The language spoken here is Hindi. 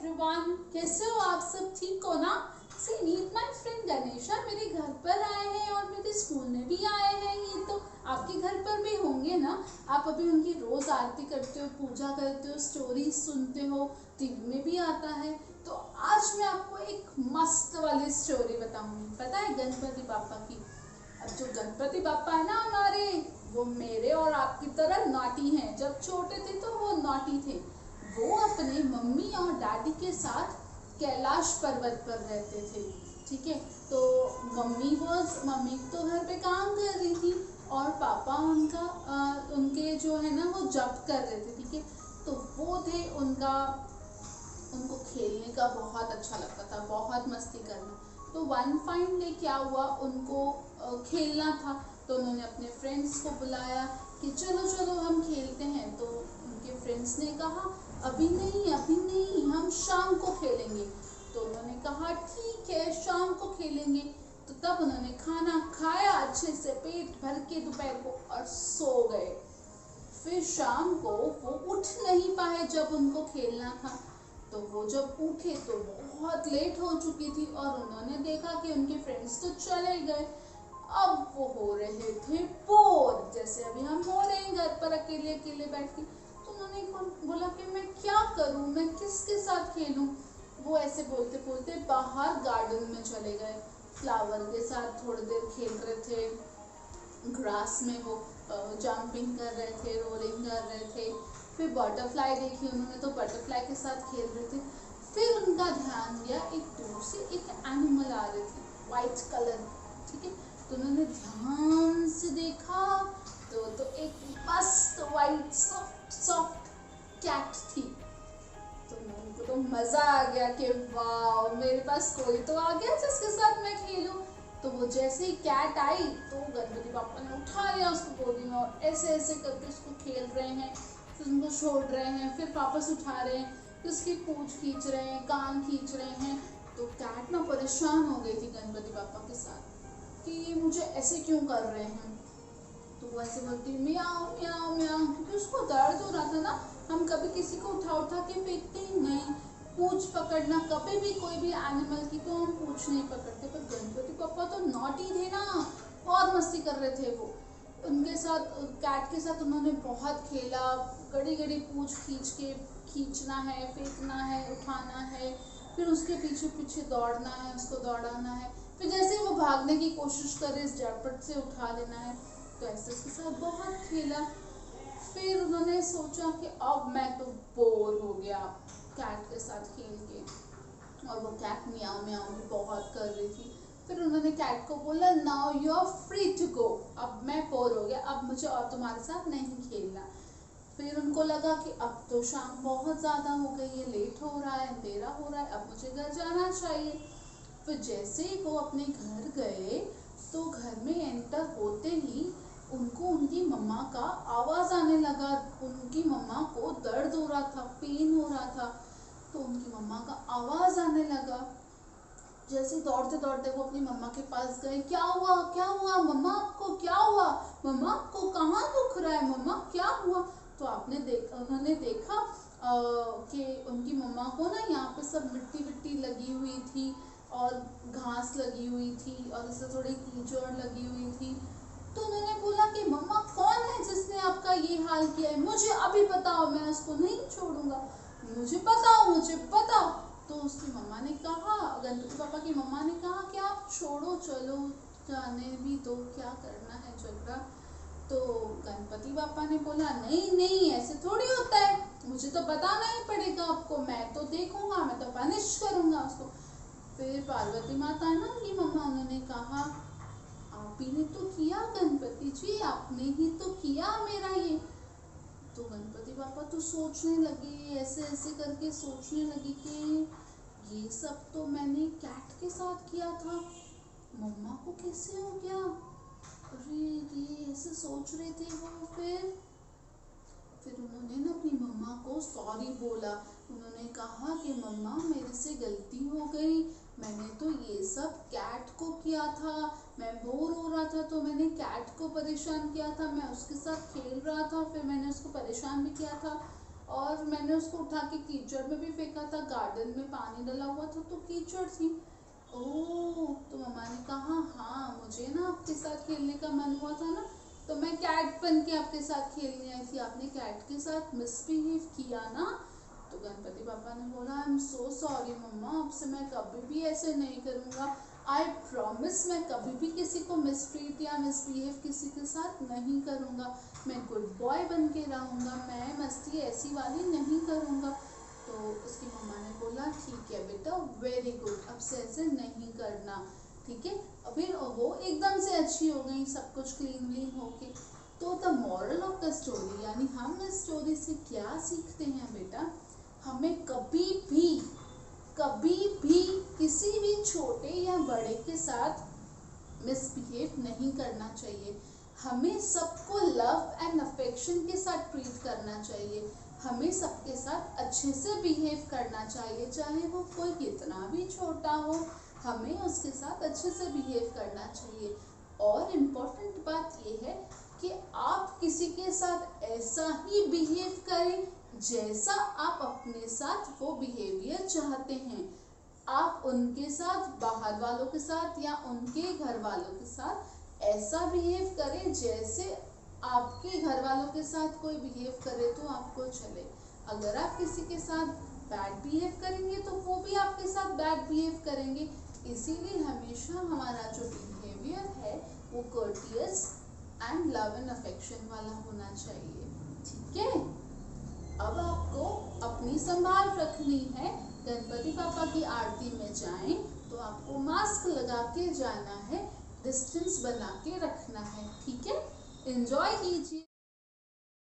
एवरीवन, कैसे हो आप सब? ठीक हो ना? सी मीट माय फ्रेंड गणेशा मेरे घर पर आए हैं और मेरे स्कूल में भी आए हैं। ये तो आपके घर पर भी होंगे ना? आप अभी उनकी रोज आरती करते हो, पूजा करते हो, स्टोरीज सुनते हो, टीवी में भी आता है। तो आज मैं आपको एक मस्त वाली स्टोरी बताऊंगी। पता है गणपति बापा की। अब जो गणपति बापा है ना हमारे, वो मेरे और आपकी तरह नॉटी हैं। जब छोटे थे तो वो नॉटी थे। वो अपने मम्मी और डैडी के साथ कैलाश पर्वत पर रहते थे। ठीक है, तो मम्मी तो घर पे काम कर रही थी और पापा उनके जो है ना वो जॉब कर रहे थे। ठीक है, तो वो थे उनको खेलने का बहुत अच्छा लगता था, बहुत मस्ती करना। तो वन फाइन डे क्या हुआ, उनको खेलना था। तो उन्होंने अपने फ्रेंड्स को बुलाया कि चलो चलो हम खेलते हैं। तो उनके फ्रेंड्स ने कहा अभी नहीं, हम शाम को खेलेंगे। तो उन्होंने कहा ठीक है, शाम को खेलेंगे। तो तब उन्होंने खाना खाया अच्छे से पेट भर के दोपहर को और सो गए। फिर शाम को वो उठ नहीं पाए जब उनको खेलना था। तो वो जब उठे तो बहुत लेट हो चुकी थी और उन्होंने देखा कि उनके फ्रेंड्स तो चले गए। अब वो हो रहे थे बोर, जैसे अभी हम हो रहे हैं घर पर अकेले अकेले बैठ के। तो उन्होंने बोला कि मैं क्या करूं, मैं किसके साथ खेलूं। वो ऐसे बोलते बोलते बाहर गार्डन में चले गए। फ्लावर के साथ थोड़ी देर खेल रहे थे, ग्रास में वो जंपिंग कर रहे थे, रोलिंग कर रहे थे। फिर बटरफ्लाई देखी उन्होंने, तो बटरफ्लाई के साथ खेल रहे थे। फिर उनका ध्यान गया एक दूर से एक एनिमल आ रही थी, वाइट कलर। ठीक है, तो उन्होंने ध्यान से देखा तो एक मस्त वाइट सॉफ्ट कैट थी। तो उनको तो मजा आ गया कि वाह, मेरे पास कोई तो आ गया जिसके साथ मैं खेलूं। तो वो जैसे ही कैट आई तो गणपति पापा ने उठा लिया उसको गोदी में और ऐसे ऐसे करके उसको खेल रहे हैं, फिर उनको छोड़ रहे हैं, फिर वापस उठा रहे हैं, फिर उसकी पूंछ खींच रहे हैं, कान खींच रहे हैं। तो कैट ना परेशान हो गई थी गणपति पापा के साथ कि ये मुझे ऐसे क्यों कर रहे हैं। तो वो ऐसे बोलती म्याऊं म्याऊं म्याऊं, क्योंकि उसको दर्द हो रहा था ना। हम कभी किसी को उठा के फेंकते ही नहीं, पूंछ पकड़ना कभी भी कोई भी एनिमल की तो हम पूंछ नहीं पकड़ते। पर गणपति पापा तो नॉटी थे ना, बहुत मस्ती कर रहे थे वो। उनके साथ कैट के साथ उन्होंने बहुत खेला, गड़ी गड़ी पूंछ खींचना है, फेंकना है, उठाना है, फिर उसके पीछे पीछे दौड़ना है, उसको दौड़ाना है। फिर जैसे वो भागने की कोशिश करे, इस झटपट से उठा लेना है। तो ऐसे उसके साथ बहुत खेला। फिर उन्होंने सोचा कि अब मैं तो बोर हो गया कैट के साथ खेल के, और वो कैट म्याऊं म्याऊं भी बहुत कर रही थी। फिर उन्होंने कैट को बोला now you are free to go, अब मैं बोर हो गया, अब मुझे और तुम्हारे साथ नहीं खेलना। फिर उनको लगा कि अब तो शाम बहुत ज़्यादा हो गई है, लेट हो रहा है, अंधेरा हो रहा है, अब मुझे घर जाना चाहिए। फिर जैसे ही वो अपने घर गए तो घर में एंटर होते ही उनको उनकी मम्मा का आवाज़ आने लगा। उनकी मम्मा को दर्द हो रहा था, पेन हो रहा था। तो उनकी मम्मा का आवाज़ आने लगा। जैसे दौड़ते दौड़ते वो अपनी मम्मा के पास गए, क्या हुआ मम्मा, आपको क्या हुआ, मम्मा आपको कहाँ दुख रहा है, मम्मा क्या हुआ। तो उन्होंने देखा कि उनकी मम्मा को ना यहाँ पे सब मिट्टी विट्टी लगी हुई थी और घास लगी हुई थी और इससे थोड़ी कीचड़ लगी हुई थी। तो उन्होंने बोला कि मम्मा कौन है जिसने आपका ये हाल किया है, मुझे अभी बताओ, मैं उसको नहीं छोड़ूंगा, मुझे बताओ। तो उसकी मम्मा ने कहा, गणपति पापा की मम्मा ने कहा कि आप छोड़ो, चलो जाने भी दो, क्या करना है झगड़ा। तो गणपति पापा ने बोला नहीं ऐसे थोड़ी होता है, मुझे तो बताना ही पड़ेगा आपको, मैं तो देखूंगा, मैं तो पनिश करूंगा उसको। फिर पार्वती माता है ना उनकी मम्मा, उन्होंने कहा आप ही ने तो किया गणपति जी, आपने ही तो किया मेरा ये। तो गणपति पापा तो सोचने लगे, ऐसे ऐसे करके सोचने लगे कि ये सब तो मैंने कैट के साथ किया था, मम्मा को कैसे हो गया। अरे ऐसे सोच रहे थे वो। फिर उन्होंने ना अपनी मम्मा को सॉरी बोला। उन्होंने कहा कि मम्मा मेरे से गलती हो गई, मैंने तो ये सब कैट को किया था, मैं बोर हो रहा था तो मैंने कैट को परेशान किया था, मैं उसके साथ खेल रहा था, फिर मैंने उसको परेशान भी किया था। और मैंने उसको उठा के कीचड़ में भी फेंका था, गार्डन में पानी डला हुआ था तो कीचड़ थी। ओह, तो मम्मा ने कहा हाँ मुझे ना आपके साथ खेलने का मन हुआ था ना, तो मैं कैट बन के आपके साथ खेलने आई थी, आपने कैट के साथ मिसबिहेव किया ना। तो गणपति पापा ने बोला आई एम सो सॉरी मम्मा, अब से मैं कभी भी ऐसे नहीं करूँगा, आई प्रॉमिस मैं कभी भी किसी को मिसट्रीट या मिसबिहेव किसी के साथ नहीं करूँगा, मैं गुड बॉय बन के रहूँगा, मैं मस्ती ऐसी वाली नहीं करूँगा। तो उसकी मम्मा ने बोला ठीक है बेटा, वेरी गुड, अब से ऐसे नहीं करना, ठीक है। फिर वो एकदम से अच्छी हो गई, सब कुछ क्लीन व्लीन होके। तो the moral of the story, यानी हम इस स्टोरी से क्या सीखते हैं बेटा, हमें कभी भी किसी भी छोटे या बड़े के साथ मिसबिहेव नहीं करना चाहिए। हमें सबको लव एंड अफेक्शन के साथ ट्रीट करना चाहिए, हमें सबके साथ अच्छे से बिहेव करना चाहिए, चाहे वो कोई कितना भी छोटा हो, हमें उसके साथ अच्छे से बिहेव करना चाहिए। और इम्पोर्टेंट बात ये है कि आप किसी के साथ ऐसा ही बिहेव करें जैसा आप अपने साथ वो बिहेवियर चाहते हैं। आप उनके साथ, बाहर वालों के साथ या उनके घर वालों के साथ ऐसा बिहेव करें जैसे आपके घर वालों के साथ कोई बिहेव करे तो आपको चले। अगर आप किसी के साथ बैड बिहेव करेंगे तो वो भी आपके साथ बैड बिहेव करेंगे। इसीलिए हमेशा हमारा जो बिहेवियर है वो courteous and love and affection वाला होना चाहिए, ठीक है। अब आपको अपनी संभाल रखनी है, गणपति पापा की आरती में जाएं तो आपको मास्क लगा के जाना है, डिस्टेंस बना के रखना है, ठीक है। एंजॉय कीजिए।